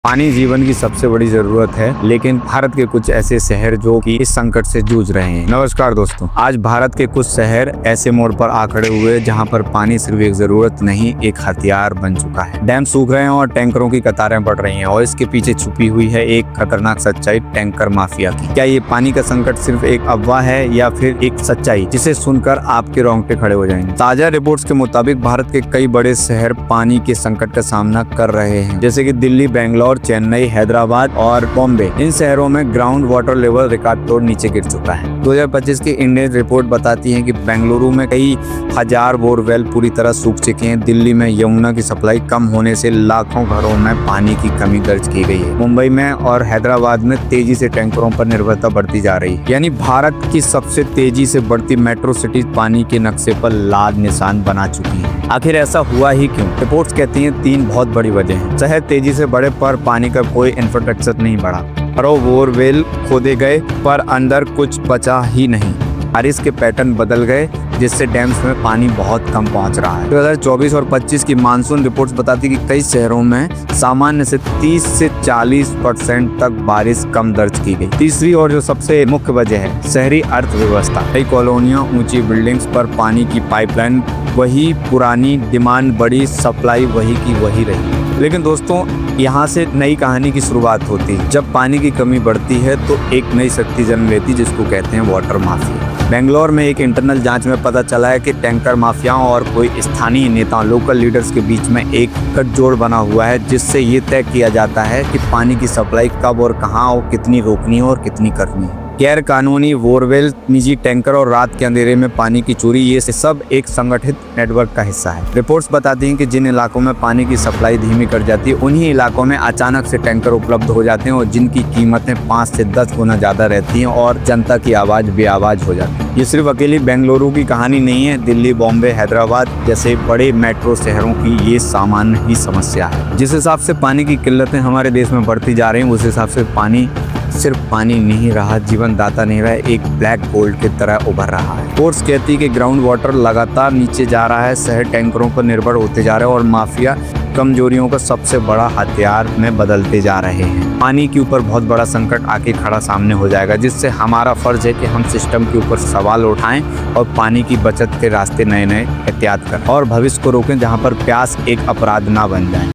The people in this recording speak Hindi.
पानी जीवन की सबसे बड़ी जरूरत है, लेकिन भारत के कुछ ऐसे शहर जो कि इस संकट से जूझ रहे हैं। नमस्कार दोस्तों, आज भारत के कुछ शहर ऐसे मोड़ पर आ खड़े हुए जहां पर पानी सिर्फ एक जरूरत नहीं, एक हथियार बन चुका है। डैम सूख रहे हैं और टैंकरों की कतारें बढ़ रही हैं और इसके पीछे छुपी हुई है एक खतरनाक सच्चाई, टैंकर माफिया की। क्या ये पानी का संकट सिर्फ एक अफवाह है या फिर एक सच्चाई जिसे सुनकर आपके रोंगटे खड़े हो जाएंगे? ताजा रिपोर्ट्स के मुताबिक भारत के कई बड़े शहर पानी के संकट का सामना कर रहे हैं, जैसे कि दिल्ली, बेंगलोर, चेन्नई, हैदराबाद और बॉम्बे। इन शहरों में ग्राउंड वाटर लेवल रिकॉर्ड तोड़ नीचे गिर चुका है। 2025 की इंडियन रिपोर्ट बताती है कि बेंगलुरु में कई हजार बोरवेल पूरी तरह सूख चुके हैं। दिल्ली में यमुना की सप्लाई कम होने से लाखों घरों में पानी की कमी दर्ज की गई है। मुंबई में और हैदराबाद में तेजी से टैंकरों पर निर्भरता बढ़ती जा रही है। यानी भारत की सबसे तेजी से बढ़ती मेट्रो सिटी पानी के नक्शे पर लाल निशान बना चुकी है। आखिर ऐसा हुआ ही क्यों? रिपोर्ट्स कहती हैं 3 बहुत बड़ी वजह हैं। शहर तेजी से बढ़े पर पानी का कोई इंफ्रास्ट्रक्चर नहीं बढ़ा। बोरवेल खोदे गए पर अंदर कुछ बचा ही नहीं। बारिश के पैटर्न बदल गए जिससे डैम्स में पानी बहुत कम पहुंच रहा है। 2024 और 25 की मानसून रिपोर्ट्स बताती कि कई शहरों में सामान्य से 30 से 40% तक बारिश कम दर्ज की गई। तीसरी और जो सबसे मुख्य वजह है, शहरी अर्थव्यवस्था। कई कॉलोनियों, ऊंची बिल्डिंग्स पर पानी की पाइपलाइन वही पुरानी, डिमांड बड़ी, सप्लाई वही की वही रही। लेकिन दोस्तों, यहाँ से नई कहानी की शुरुआत होती है। जब पानी की कमी बढ़ती है तो एक नई शक्ति जन्म लेती, जिसको कहते हैं वाटर माफिया। बेंगलोर में एक इंटरनल जांच में पता चला है कि टैंकर माफियाओं और कोई स्थानीय नेताओं, लोकल लीडर्स के बीच में एक गठजोड़ बना हुआ है, जिससे ये तय किया जाता है कि पानी की सप्लाई कब और कहां और कितनी रोकनी है और कितनी करनी है। गैर कानूनी बोरवेल, निजी टैंकर और रात के अंधेरे में पानी की चोरी, ये सब एक संगठित नेटवर्क का हिस्सा है। रिपोर्ट्स बताती हैं कि जिन इलाकों में पानी की सप्लाई धीमी कर जाती है, उन्हीं इलाकों में अचानक से टैंकर उपलब्ध हो जाते हैं और जिनकी कीमतें 5 से 10 गुना ज्यादा रहती हैं और जनता की आवाज बेआवाज हो जाती है। ये सिर्फ अकेली बेंगलुरु की कहानी नहीं है। दिल्ली, बॉम्बे, हैदराबाद जैसे बड़े मेट्रो शहरों की ये सामान्य ही समस्या है। जिस हिसाब से पानी की किल्लतें हमारे देश में बढ़ती जा रही हैं, उस हिसाब से पानी सिर्फ पानी नहीं रहा, जीवन दाता नहीं रहा, एक ब्लैक गोल्ड की तरह उभर रहा है। रिपोर्ट्स कहती है कि ग्राउंड वाटर लगातार नीचे जा रहा है, शहर टैंकरों पर निर्भर होते जा रहे हैं और माफिया कमजोरियों का सबसे बड़ा हथियार में बदलते जा रहे हैं। पानी के ऊपर बहुत बड़ा संकट आके खड़ा सामने हो जाएगा, जिससे हमारा फर्ज है कि हम सिस्टम के ऊपर सवाल उठाएं और पानी की बचत के रास्ते नए नए एहतियात करें और भविष्य को रोकें, जहां पर प्यास एक अपराध ना बन जाए।